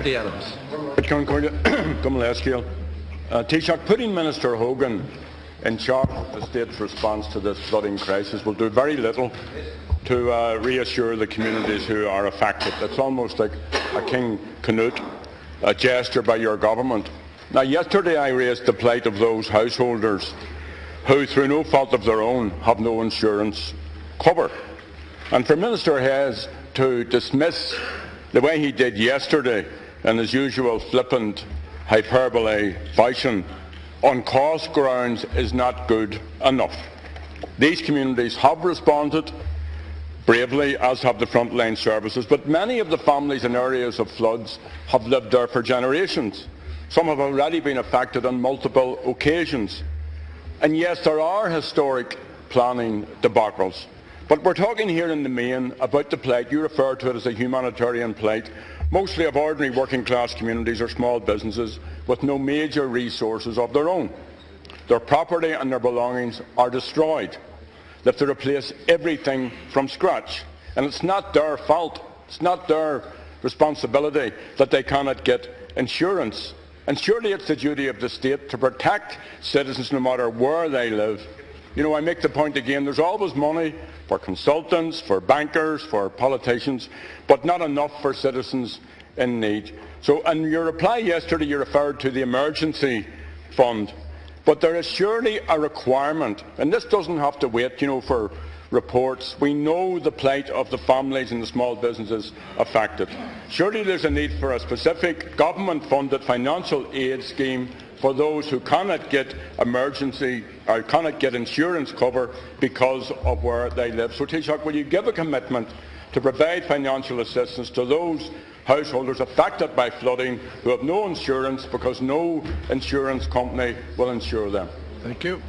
Deputy Adams. Taoiseach, putting Minister Hogan in charge of the state's response to this flooding crisis will do very little to reassure the communities who are affected. It's almost like a King Canute, a gesture by your government. Now, yesterday I raised the plight of those householders who, through no fault of their own, have no insurance cover. And for Minister Hayes to dismiss the way he did yesterday in his usual flippant hyperbole fashion on cost grounds is not good enough. These communities have responded bravely, as have the frontline services, but many of the families in areas of floods have lived there for generations. Some have already been affected on multiple occasions. And yes, there are historic planning debacles. But we're talking here in the main about the plight, you refer to it as a humanitarian plight, mostly of ordinary working class communities or small businesses with no major resources of their own. Their property and their belongings are destroyed. They have to replace everything from scratch. And it's not their fault, it's not their responsibility that they cannot get insurance. And surely it's the duty of the state to protect citizens no matter where they live. You know, I make the point again, there's always money for consultants, for bankers, for politicians, but not enough for citizens in need. So in your reply yesterday you referred to the emergency fund, but there is surely a requirement, and this doesn't have to wait, you know, for reports. We know the plight of the families and the small businesses affected. Surely there's a need for a specific government-funded financial aid scheme for those who cannot get emergency or cannot get insurance cover because of where they live. So Taoiseach, will you give a commitment to provide financial assistance to those householders affected by flooding who have no insurance because no insurance company will insure them? Thank you.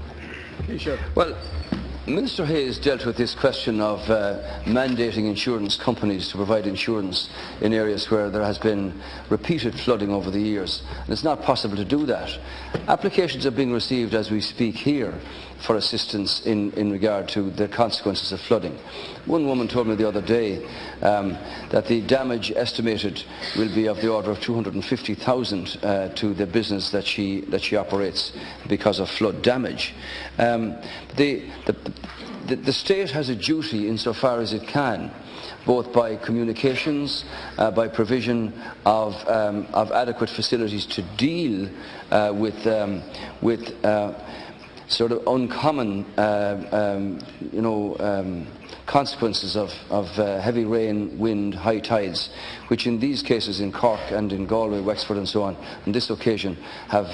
Well, Minister Hayes dealt with this question of mandating insurance companies to provide insurance in areas where there has been repeated flooding over the years, and it's not possible to do that. Applications are being received as we speak here for assistance in regard to the consequences of flooding. One woman told me the other day that the damage estimated will be of the order of 250,000 to the business that she operates because of flood damage. The state has a duty insofar as it can, both by communications, by provision of adequate facilities to deal with sort of uncommon, consequences of heavy rain, wind, high tides, which in these cases in Cork and in Galway, Wexford and so on this occasion have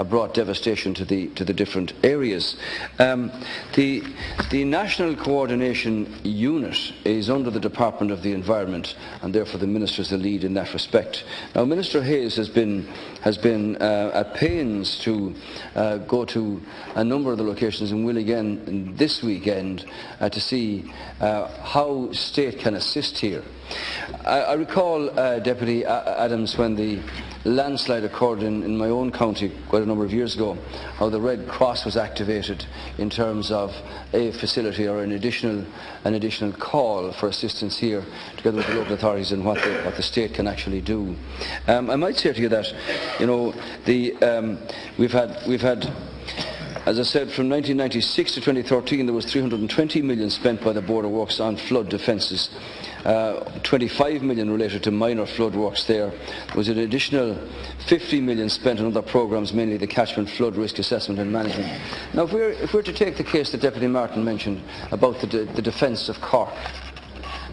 brought devastation to the different areas. The National Coordination Unit is under the Department of the Environment, and therefore the Minister is the lead in that respect. Now, Minister Hayes has been at pains to go to a number of the locations and will again this weekend to see how state can assist here. I recall, Deputy Adams, when the landslide occurred in my own county quite a number of years ago, how the Red Cross was activated in terms of a facility or an additional call for assistance here, together with the local authorities, and what the state can actually do. I might say to you that, you know, we've had, as I said, from 1996 to 2013 there was 320 million spent by the Board of Works on flood defences. 25 million related to minor flood works there. There was an additional 50 million spent on other programmes, mainly the catchment flood risk assessment and management. Now, if we're to take the case that Deputy Martin mentioned about the defence of Cork,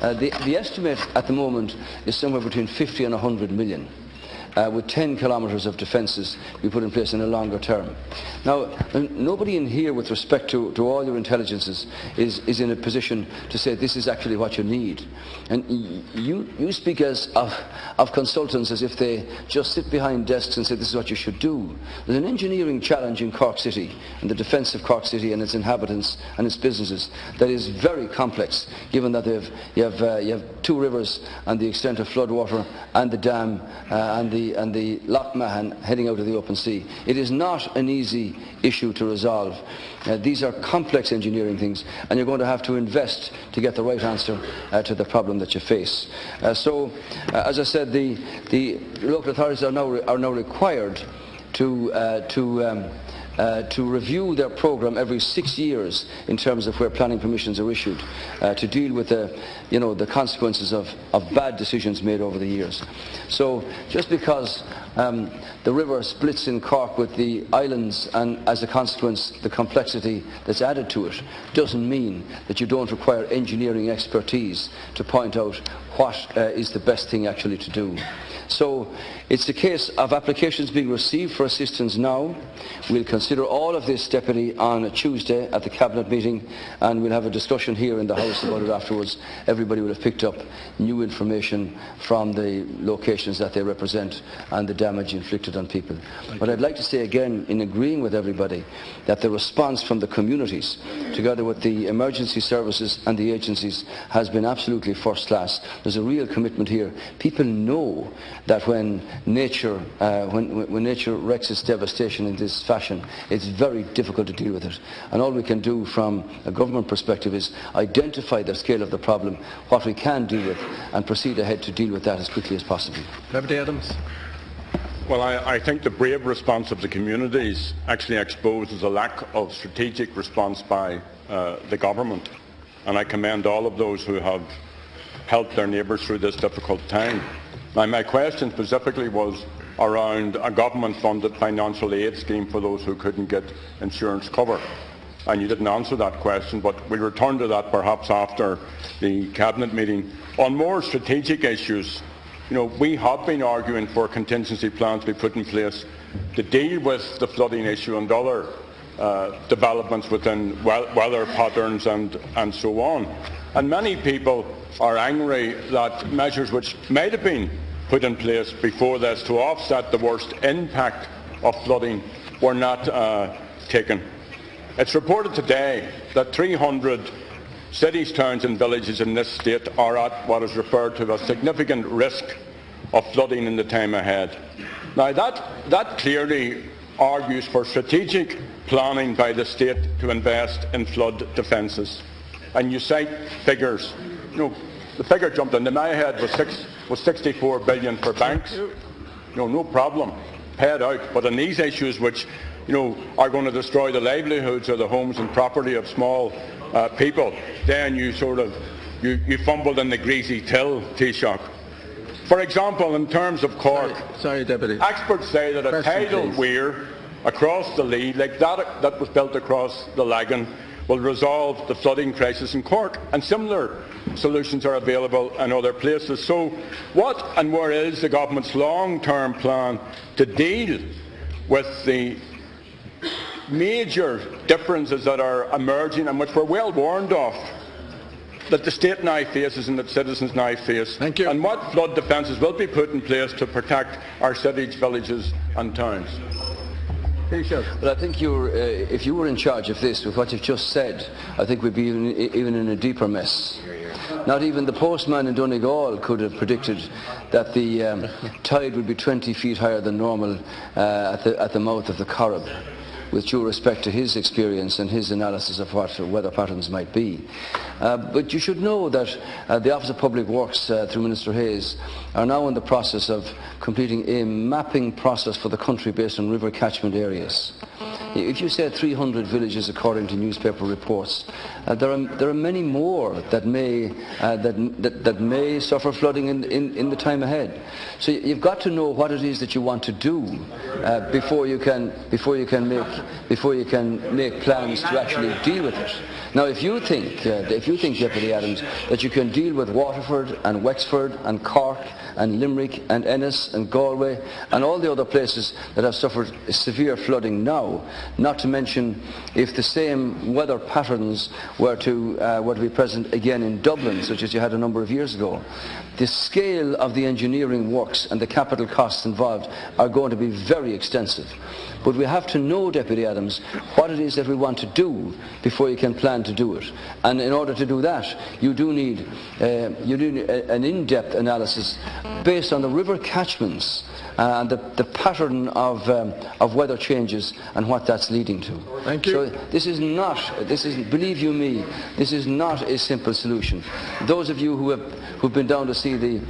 the estimate at the moment is somewhere between 50 and 100 million. With 10 kilometres of defences we put in place in a longer term. Now, nobody in here, with respect to all your intelligences, is in a position to say this is actually what you need. And you speak of consultants as if they just sit behind desks and say this is what you should do. There's an engineering challenge in Cork City and the defence of Cork City and its inhabitants and its businesses that is very complex, given that you have two rivers and the extent of flood water and the dam and the the Loch Mahon heading out of the open sea. It is not an easy issue to resolve. These are complex engineering things, and you're going to have to invest to get the right answer to the problem that you face. So, as I said, the local authorities are now required to review their programme every 6 years in terms of where planning permissions are issued, to deal with the consequences of bad decisions made over the years. So just because the river splits in Cork with the islands, and as a consequence the complexity that's added to it, doesn't mean that you don't require engineering expertise to point out what is the best thing actually to do. So it's a case of applications being received for assistance now. We'll consider all of this, Deputy, on a Tuesday at the Cabinet meeting, and we'll have a discussion here in the House about it afterwards. Everybody will have picked up new information from the locations that they represent and the damage inflicted on people. But I'd like to say again, in agreeing with everybody, that the response from the communities, together with the emergency services and the agencies, has been absolutely first class. There's a real commitment here. People know that when nature wreaks its devastation in this fashion, it's very difficult to deal with it. And all we can do from a government perspective is identify the scale of the problem, what we can deal with, and proceed ahead to deal with that as quickly as possible. Gerry Adams. Well, I think the brave response of the communities actually exposes a lack of strategic response by the government. And I commend all of those who have helped their neighbours through this difficult time. Now, my question specifically was around a government-funded financial aid scheme for those who couldn't get insurance cover. And you didn't answer that question, but we'll return to that perhaps after the Cabinet meeting. On more strategic issues, we have been arguing for contingency plans to be put in place to deal with the flooding issue and other developments within weather patterns and so on. And many people are angry that measures which might have been put in place before this to offset the worst impact of flooding were not taken. It's reported today that 300 cities, towns and villages in this state are at what is referred to as significant risk of flooding in the time ahead. Now that clearly argues for strategic planning by the state to invest in flood defences. And you cite figures. The figure jumped into my head was 64 billion for banks. No problem, paid out. But on these issues which are going to destroy the livelihoods or the homes and property of small people, then you fumbled in the greasy till, Taoiseach. For example, in terms of Cork, sorry, Deputy. Experts say that a tidal weir across the Lee, like that was built across the Lagan, will resolve the flooding crisis in Cork, and similar solutions are available in other places. So what and where is the government's long-term plan to deal with the major differences that are emerging and which we're well warned of, that the state now faces and that citizens now face? Thank you. And what flood defences will be put in place to protect our cities, villages and towns? Well, I think if you were in charge of this, with what you've just said, I think we'd be even in a deeper mess. Not even the postman in Donegal could have predicted that the tide would be 20 feet higher than normal at the mouth of the Corrib, with due respect to his experience and his analysis of what weather patterns might be. But you should know that the Office of Public Works, through Minister Hayes, are now in the process of completing a mapping process for the country based on river catchment areas. If you say 300 villages, according to newspaper reports, there are many more that may suffer flooding in the time ahead. So you've got to know what it is that you want to do before you can make plans to actually deal with it. Now, if you think, Deputy Adams, that you can deal with Waterford and Wexford and Cork and Limerick and Ennis and Galway and all the other places that have suffered severe flooding now, not to mention if the same weather patterns were to be present again in Dublin, such as you had a number of years ago, the scale of the engineering works and the capital costs involved are going to be very extensive. But we have to know, Deputy Adams, what it is that we want to do before you can plan to do it. And in order to do that, you do need an in-depth analysis based on the river catchments and the pattern of weather changes and what that's leading to. Thank you. So this is, believe you me, this is not a simple solution. Those of you who've been down to see the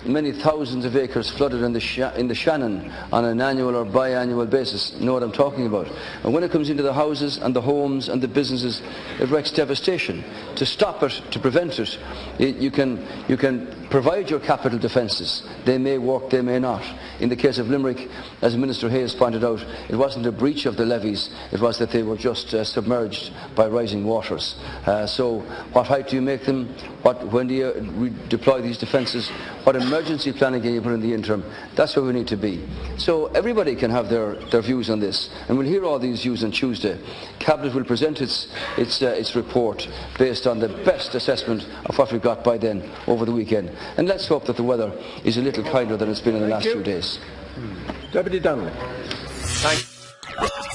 many thousands of acres flooded in the Shannon on an annual or biannual basis know what I'm talking about. And when it comes into the houses and the homes and the businesses, it wreaks devastation. To stop it, to prevent it, you can provide your capital defences. They may work, they may not. In the case of Limerick, as Minister Hayes pointed out, it wasn't a breach of the levees, it was that they were just submerged by rising waters. So what height do you make them? When do you deploy these defences? What emergency planning can you put in the interim? That's where we need to be. So everybody can have their views on this, and we'll hear all these views on Tuesday. Cabinet will present its report based on the best assessment of what we've got by then over the weekend. And let's hope that the weather is a little kinder than it's been in the last few days. Deputy Donnelly. Thank you.